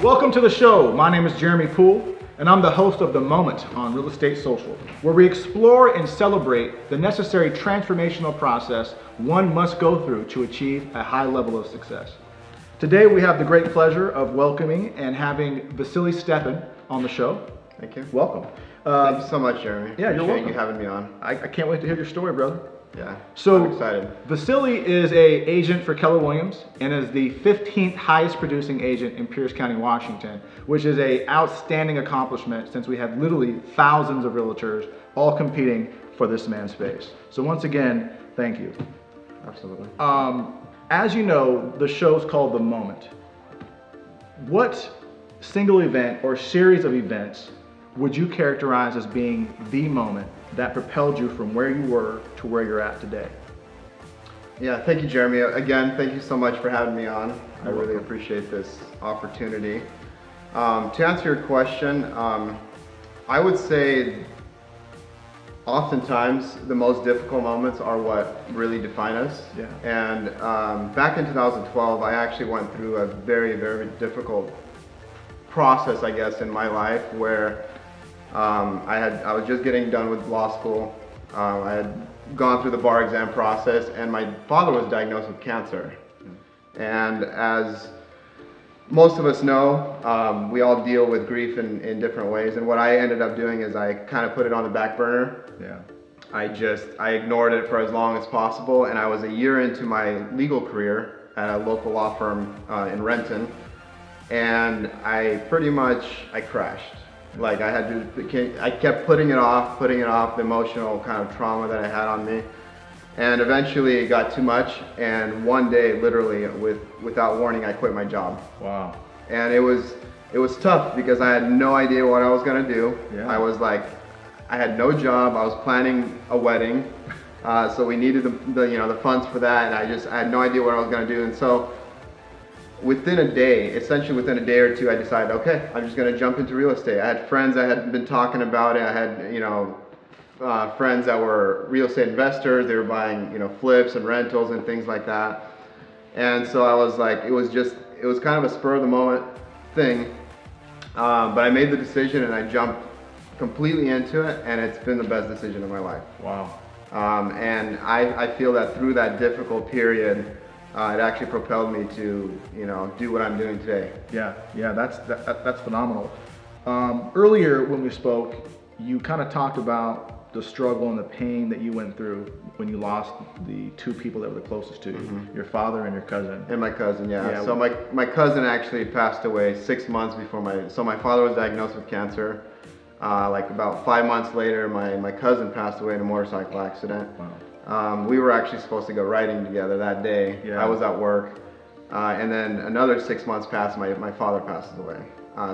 Welcome to the show. My name is Jeremy Poole, and I'm the host of The Moment on Real Estate Social, where we explore and celebrate the necessary transformational process one must go through to achieve a high level of success. Today we have the great pleasure of welcoming and having Vasily Stepin on the show. Thank you. Welcome. Thank you so much, Jeremy. Yeah, you're welcome. You having me on. I can't wait to hear your story, brother. Yeah, So I'm excited. Vasily is an agent for Keller Williams and is the 15th highest producing agent in Pierce County, Washington, which is an outstanding accomplishment since we have literally thousands of realtors all competing for this man's space. So once again, thank you. Absolutely. As you know, the show's called The Moment. What single event or series of events would you characterize as being the moment that propelled you from where you were to where you're at today? Yeah, thank you, Jeremy. Again, thank you so much for having me on. I You're really welcome. appreciate this opportunity. To answer your question, I would say oftentimes the most difficult moments are what really define us. Yeah. And back in 2012, I actually went through a very, very difficult process, I guess, in my life where I was just getting done with law school. I had gone through the bar exam process, and my father was diagnosed with cancer. And as most of us know, we all deal with grief in different ways. And what I ended up doing is I kind of put it on the back burner. Yeah. I ignored it for as long as possible, and I was a year into my legal career at a local law firm in Renton, and I crashed. Like I kept putting it off, the emotional kind of trauma that I had on me. And eventually it got too much, and one day, literally, without warning, I quit my job. Wow. And it was tough because I had no idea what I was gonna do. Yeah. I had no job, I was planning a wedding, so we needed the funds for that, and I had no idea what I was gonna do. And so essentially within a day or two, I decided, okay, I'm just gonna jump into real estate. I had friends that had been talking about it. I had, friends that were real estate investors. They were buying, flips and rentals and things like that. And so I was like, it was kind of a spur of the moment thing. But I made the decision and I jumped completely into it, and it's been the best decision of my life. Wow. And I feel that through that difficult period, it actually propelled me to, do what I'm doing today. Yeah, that's phenomenal. Earlier when we spoke, you kind of talked about the struggle and the pain that you went through when you lost the two people that were the closest to you, Mm-hmm. your father and your cousin. And my cousin, yeah. Yeah. So my cousin actually passed away 6 months before my father was diagnosed with cancer. Like about 5 months later, my cousin passed away in a motorcycle accident. Wow. We were actually supposed to go riding together that day. Yeah. I was at work. And then another 6 months passed, my father passed away.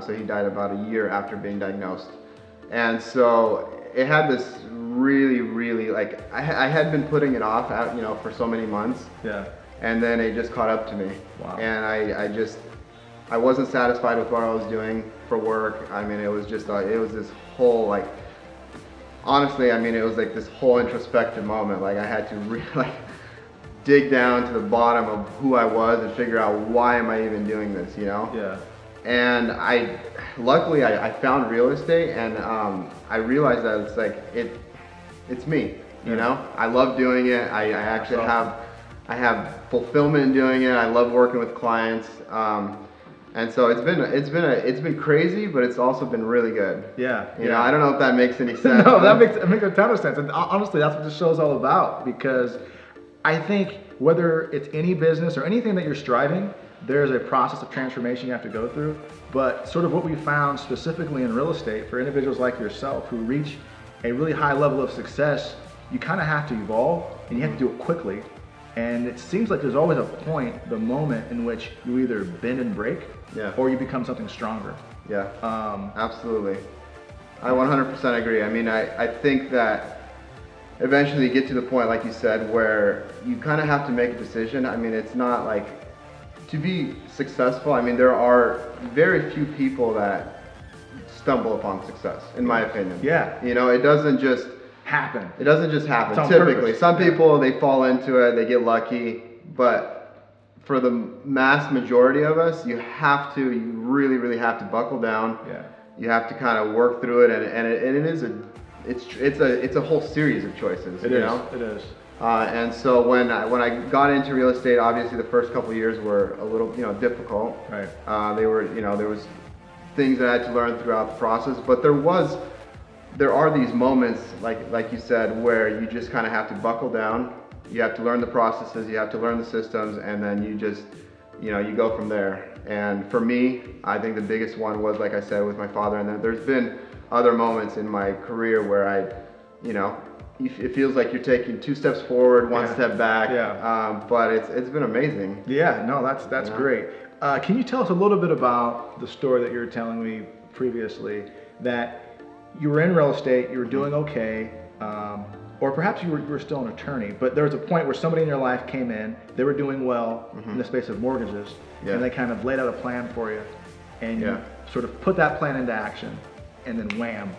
So he died about a year after being diagnosed. And so it had this really, like, I had been putting it off out, for so many months. Yeah. And then it just caught up to me. Wow. And I wasn't satisfied with what I was doing for work. I mean, it was this whole, like, honestly, I mean, it was like this whole introspective moment. Like I had to really dig down to the bottom of who I was and figure out why am I even doing this, Yeah. And luckily I found real estate, and I realized that it's like it's me, I love doing it. I actually have fulfillment in doing it. I love working with clients. And so it's been crazy, but it's also been really good. Yeah. I don't know if that makes any sense. No, that makes a ton of sense. And honestly, that's what this show's all about, because I think whether it's any business or anything that you're striving, there's a process of transformation you have to go through. But sort of what we found specifically in real estate for individuals like yourself who reach a really high level of success, you kind of have to evolve, and you have to do it quickly. And it seems like there's always a point, the moment in which you either bend and break, Yeah. or you become something stronger. Yeah, absolutely. I 100% agree. I mean, I think that eventually you get to the point, like you said, where you kind of have to make a decision. I mean, it's not like, to be successful, I mean, there are very few people that stumble upon success, in my opinion. Yeah. It doesn't just Happen. It doesn't just happen. It's on Typically, purpose. some people, they fall into it, they get lucky, but for the mass majority of us, you really have to buckle down. Yeah. You have to kind of work through it, and it's a whole series of choices. It is. And so when I got into real estate, obviously the first couple of years were a little difficult. Right. There was things that I had to learn throughout the process, but there are these moments like you said where you just kind of have to buckle down. You have to learn the processes, you have to learn the systems, and then you just you go from there. And for me, I think the biggest one was, like I said, with my father. And then there's been other moments in my career where it feels like you're taking 2 steps forward, 1 step back. Yeah. But it's been amazing. Yeah, no, that's great. Can you tell us a little bit about the story that you were telling me previously, that you were in real estate, you were doing okay, or perhaps you were still an attorney, but there was a point where somebody in your life came in, they were doing well in the space of mortgages, and they kind of laid out a plan for you, and you sort of put that plan into action, and then wham,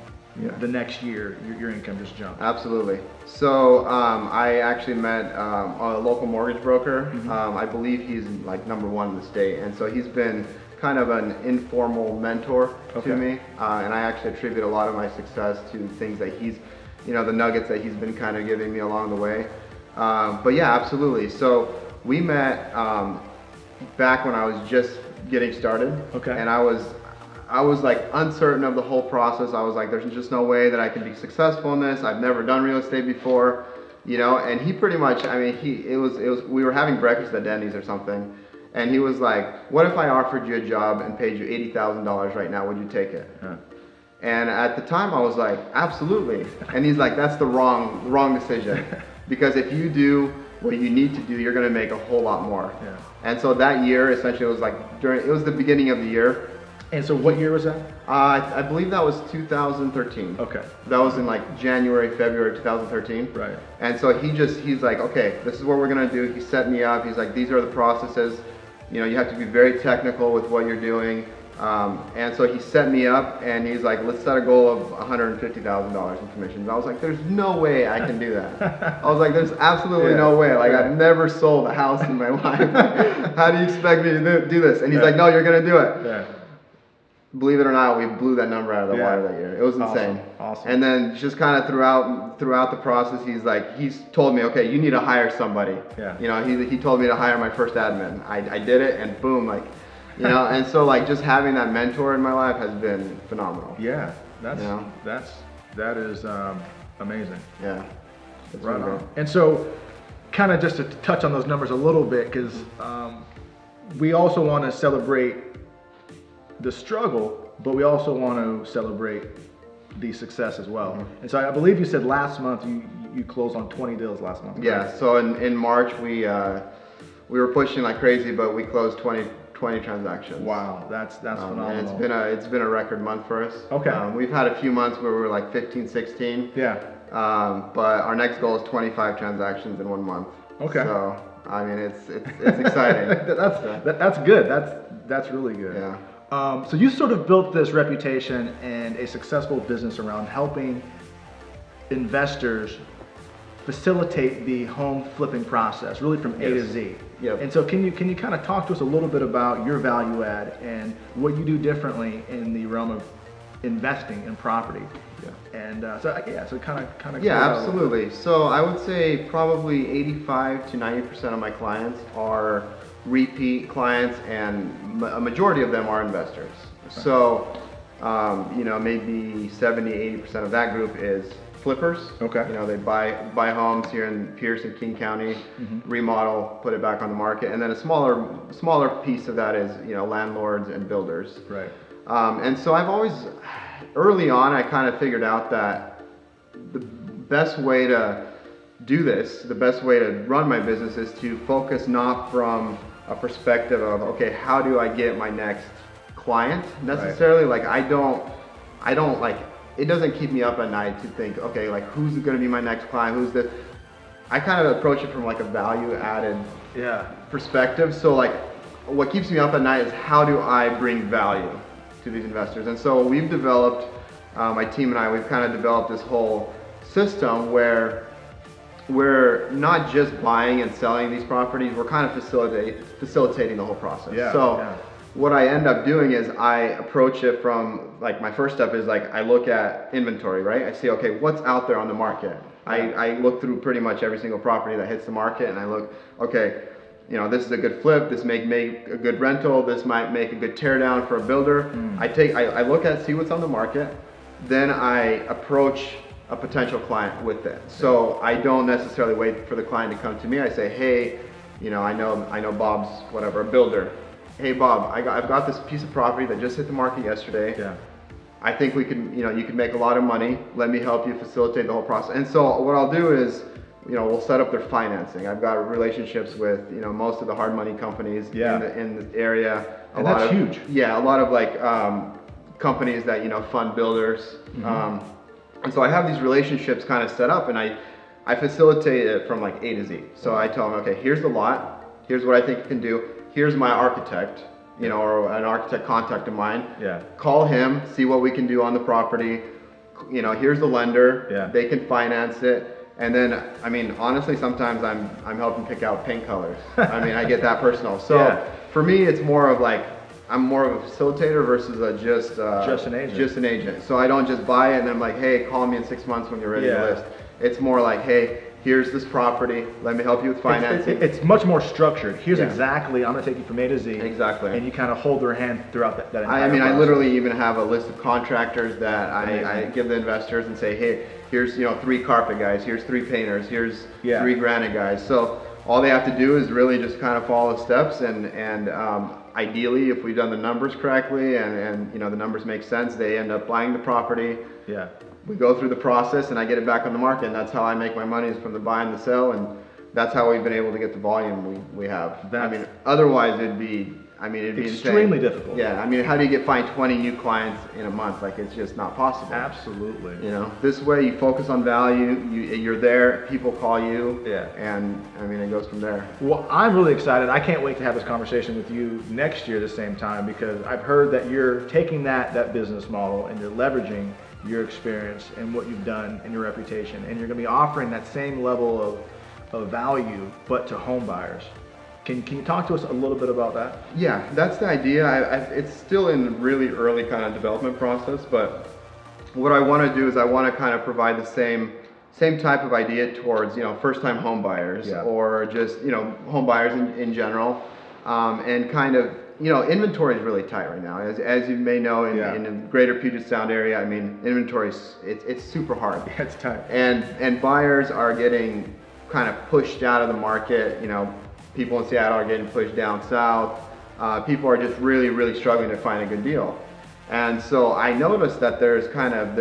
the next year your income just jumped. Absolutely. So I actually met a local mortgage broker. I believe he's like #1 in the state, and so he's been kind of an informal mentor to me, and I actually attribute a lot of my success to things that he's, the nuggets that he's been kind of giving me along the way. But yeah, absolutely. So we met back when I was just getting started, and I was like uncertain of the whole process. I was like, there's just no way that I can be successful in this. I've never done real estate before, and he pretty much, we were having breakfast at Denny's or something, and he was like, what if I offered you a job and paid you $80,000 right now, would you take it? And at the time I was like, absolutely. And he's like, that's the wrong decision. Because if you do what you need to do, you're gonna make a whole lot more. And so that year, essentially, it was the beginning of the year. And so what year was that? I believe that was 2013. Okay. That was in like January, February 2013. Right. And so he's like, okay, this is what we're gonna do. He set me up. He's like, these are the processes. You have to be very technical with what you're doing. And so he set me up, and he's like, let's set a goal of $150,000 in commissions. I was like, there's no way I can do that. I was like, there's absolutely no way. Like, I've never sold a house in my life. How do you expect me to do this? And he's like, no, you're gonna do it. Believe it or not, we blew that number out of the water that year. It was insane. Awesome. And then just kind of throughout the process, he's told me, okay, you need to hire somebody. He told me to hire my first admin. I did it, and boom, and so just having that mentor in my life has been phenomenal. Yeah, that is amazing. Yeah, right on. And so, kind of just to touch on those numbers a little bit, because we also want to celebrate the struggle, but we also want to celebrate the success as well. And so I believe you said last month you closed on 20 deals last month. Yeah. Right? So in March we were pushing like crazy, but we closed 20 transactions. Wow, that's phenomenal. And it's been a record month for us. Okay. We've had a few months where we were like 15, 16. Yeah. But our next goal is 25 transactions in 1 month. Okay. So it's exciting. That's good. That's really good. Yeah. So you sort of built this reputation and a successful business around helping investors facilitate the home flipping process, really from A to Z. Yep. And so can you kind of talk to us a little bit about your value add and what you do differently in the realm of investing in property? Yeah. And so kind of. Yeah, absolutely. So I would say probably 85 to 90% of my clients are repeat clients, and a majority of them are investors. Okay. So, maybe 70-80% of that group is flippers. Okay. They buy homes here in Pierce and King County, remodel, put it back on the market, and then a smaller piece of that is landlords and builders. Right. And so I've always, early on, I kind of figured out that the best way to do this, the best way to run my business is to focus not from a perspective of, okay, how do I get my next client necessarily? Right. It doesn't keep me up at night to think, okay, who's going to be my next client? Who's this? I kind of approach it from a value added perspective. So what keeps me up at night is how do I bring value to these investors? And so we've developed, my team and I, we've kind of developed this whole system where we're not just buying and selling these properties, we're kind of facilitating the whole process. Yeah, so yeah. what I end up doing is I approach it from, like, my first step is like, I look at inventory, right? I see, okay, what's out there on the market? I look through pretty much every single property that hits the market, and I look, okay, you know, this is a good flip, this may make a good rental, this might make a good tear down for a builder. I look at, see what's on the market, then I approach a potential client with it. So I don't necessarily wait for the client to come to me. I say, hey, you know, I know Bob's whatever, a builder. Hey Bob, I've got this piece of property that just hit the market yesterday. Yeah. I think we can, you know, you can make a lot of money. Let me help you facilitate the whole process. And so what I'll do is, you know, we'll set up their financing. I've got relationships with, you know, most of the hard money companies in the area. And that's huge. Yeah, a lot of like companies that, you know, fund builders. And so I have these relationships kind of set up, and I facilitate it from like A to Z. So I tell them, okay, here's the lot. Here's what I think you can do. Here's my architect, you know, or an architect contact of mine. Yeah. Call him, see what we can do on the property. You know, here's the lender. Yeah. They can finance it. And then, I mean, honestly, sometimes I'm helping pick out paint colors. I mean, I get that personal. So for me, it's more of like, I'm more of a facilitator versus just an agent. Just an agent. So I don't just buy it and I'm like, hey, call me in 6 months when you're ready to list. It's more like, hey, here's this property. Let me help you with financing. It's much more structured. Here's exactly, I'm gonna take you from A to Z. Exactly. And you kind of hold their hand throughout that entire I mean, process. I literally even have a list of contractors that I give the investors and say, hey, here's, you know, 3 carpet guys, here's 3 painters, here's 3 granite guys. So all they have to do is really just kind of follow the steps, and ideally, if we've done the numbers correctly and you know the numbers make sense, they end up buying the property. Yeah. We go through the process and I get it back on the market, and that's how I make my money, is from the buy and the sell, and that's how we've been able to get the volume we have. I mean, otherwise it'd be extremely insane. difficult. Yeah, I mean, how do you find 20 new clients in a month? Like, it's just not possible. Absolutely. You know, this way you focus on value, you're there, people call you, and I mean, it goes from there. Well, I'm really excited. I can't wait to have this conversation with you next year at the same time, because I've heard that you're taking that business model and you're leveraging your experience and what you've done and your reputation, and you're going to be offering that same level of value, but to home buyers. Can you talk to us a little bit about that? Yeah, that's the idea. It's still in really early kind of development process, but what I want to do is I want to kind of provide the same type of idea towards, you know, first-time home buyers, or just, you know, home buyers in general, and kind of, you know, inventory is really tight right now. As you may know, in the greater Puget Sound area, I mean, inventory it's super hard. Yeah, it's tight. And buyers are getting kind of pushed out of the market. You know, people in Seattle are getting pushed down south. People are just really, really struggling to find a good deal. And so I noticed that there's a kind of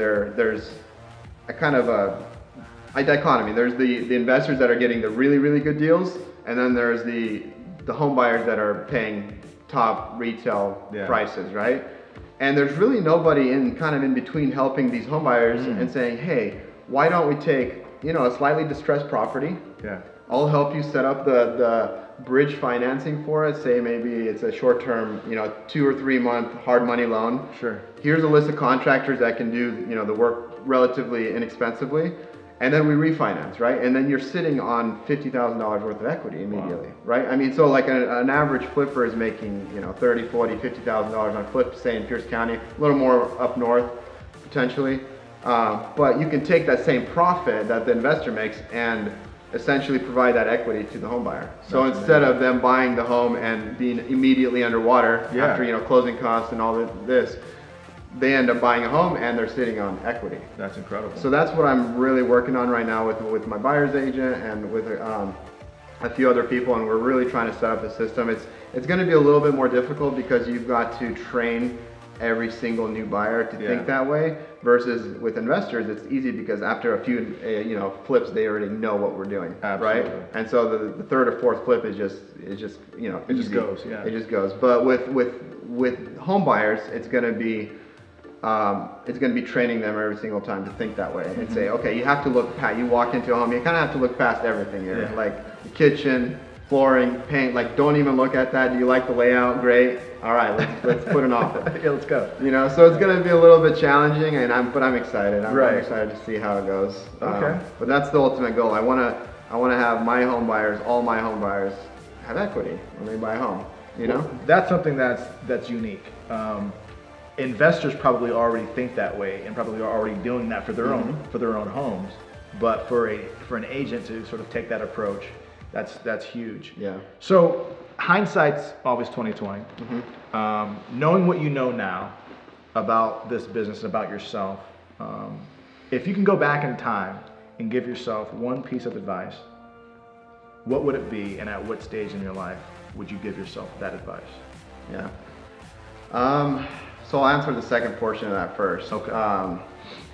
a dichotomy. There's the investors that are getting the really, really good deals, and then there's the home buyers that are paying top retail prices, right? And there's really nobody in between helping these home buyers and saying, hey, why don't we take, you know, a slightly distressed property? Yeah. I'll help you set up the bridge financing for it. Say maybe it's a short-term, you know, 2 or 3 month hard money loan. Sure. Here's a list of contractors that can do, you know, the work relatively inexpensively, and then we refinance, right? And then you're sitting on $50,000 worth of equity immediately, right? I mean, so like an average flipper is making, you know, $30, $40, $50,000 on flip, say in Pierce County, a little more up north potentially. But you can take that same profit that the investor makes and essentially provide that equity to the home buyer. So instead of them buying the home and being immediately underwater after, you know, closing costs and all this, they end up buying a home and they're sitting on equity. That's incredible. So that's what I'm really working on right now with my buyer's agent and with a few other people, and we're really trying to set up the system. It's going to be a little bit more difficult because you've got to train every single new buyer to think that way, versus with investors it's easy because after a few you know, flips they already know what we're doing. Absolutely. Right? And so the third or fourth flip is just you know, it just goes. It just goes. But with home buyers it's going to be training them every single time to think that way and say, okay, you have to look past, you walk into a home, you kind of have to look past everything here, like the kitchen, flooring, paint, like don't even look at that. Do you like the layout? Great. All right, let's put an offer. Let's go. You know, so it's going to be a little bit challenging, but I'm excited. I'm excited to see how it goes. Okay. But that's the ultimate goal. I want to I want to have my home buyers, all my home buyers, have equity when they buy a home. You know, that's something that's unique. Investors probably already think that way and probably are already doing that for their own homes. But for an agent to sort of take that approach, that's huge. Yeah. So hindsight's always 20/20. Knowing what you know now about this business, about yourself, if you can go back in time and give yourself one piece of advice, what would it be, and at what stage in your life would you give yourself that advice? Yeah. So I'll answer the second portion of that first. Okay.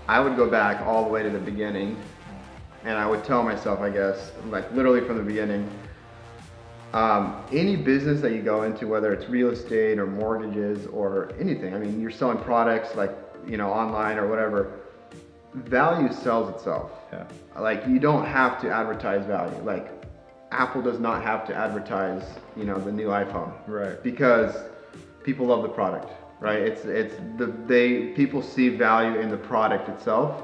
I would go back all the way to the beginning, and I would tell myself, I guess, like literally from the beginning, any business that you go into, whether it's real estate or mortgages or anything, I mean, you're selling products like, you know, online or whatever, value sells itself. Yeah. Like, you don't have to advertise value. Like, Apple does not have to advertise, you know, the new iPhone. Right. Because people love the product, right? People see value in the product itself.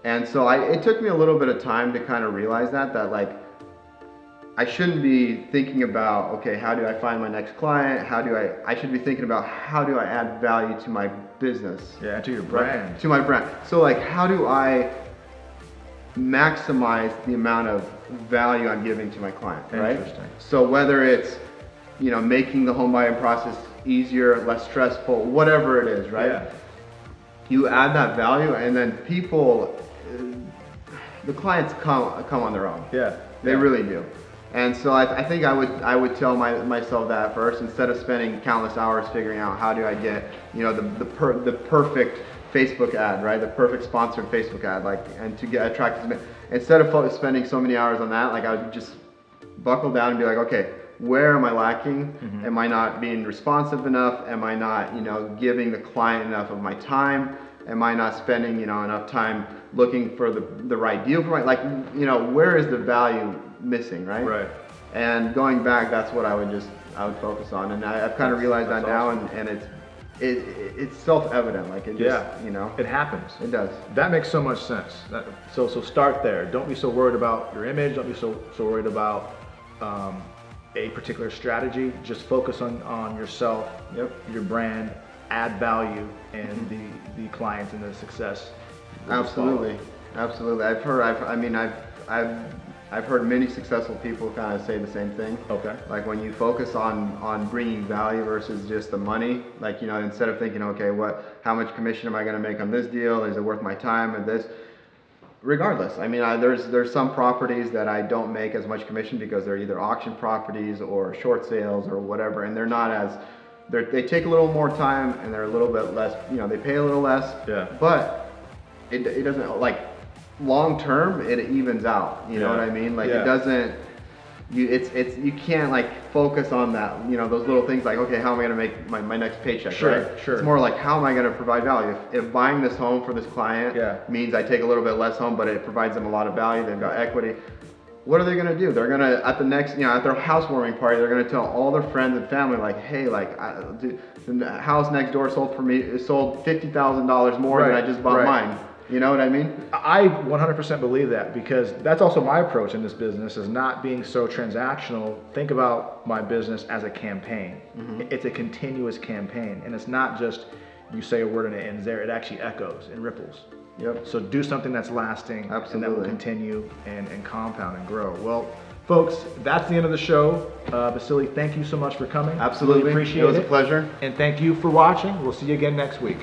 And so it took me a little bit of time to kind of realize that like, I shouldn't be thinking about, okay, how do I find my next client? I should be thinking about how do I add value to my business? Yeah, to your brand. Right? To my brand. So like, how do I maximize the amount of value I'm giving to my client, right? Interesting. So whether it's, you know, making the home buying process easier, less stressful, whatever it is, right? Yeah. You add that value, and then people, the clients come on their own. Yeah. They really do. And so I think I would tell myself that first, instead of spending countless hours figuring out how do I get, you know, the perfect Facebook ad, right? The perfect sponsored Facebook ad, like, and to get attracted. Instead of spending so many hours on that, like, I would just buckle down and be like, okay, where am I lacking? Am I not being responsive enough? Am I not, you know, giving the client enough of my time? Am I not spending, you know, enough time looking for the right deal for my, like, you know, where is the value missing, right? Right. And going back, that's what I would focus on, and I've kind of realized that now, awesome. and it's self-evident, like it just, you know, it happens. It does. That makes so much sense. So start there. Don't be so worried about your image. Don't be so worried about a particular strategy. Just focus on yourself, your brand, add value, and the clients and the success. Absolutely. I've heard many successful people kind of say the same thing. Okay. Like, when you focus on bringing value versus just the money, like, you know, instead of thinking, okay, how much commission am I going to make on this deal? Is it worth my time and this? Regardless, I mean, there's some properties that I don't make as much commission because they're either auction properties or short sales or whatever, and they're not as, they take a little more time and they're a little bit less, you know, they pay a little less. Yeah. But it doesn't, like, long term, it evens out. You know what I mean? Like, it doesn't. You can't, like, focus on that. You know, those little things like, okay, how am I going to make my next paycheck? Sure, right? sure. It's more like, how am I going to provide value? If buying this home for this client means I take a little bit less home, but it provides them a lot of value, they've got equity. What are they going to do? They're going to, at the next, you know, at their housewarming party, they're going to tell all their friends and family, like, hey, like, the house next door sold $50,000 more than I just bought mine. You know what I mean? I 100% believe that, because that's also my approach in this business, is not being so transactional. Think about my business as a campaign. It's a continuous campaign, and it's not just you say a word and it ends there. It actually echoes and ripples. Yep. So do something that's lasting. Absolutely. And that will continue and compound and grow. Well, folks, that's the end of the show. Vasily, thank you so much for coming. Absolutely. Really appreciate it. It was a pleasure. And thank you for watching. We'll see you again next week.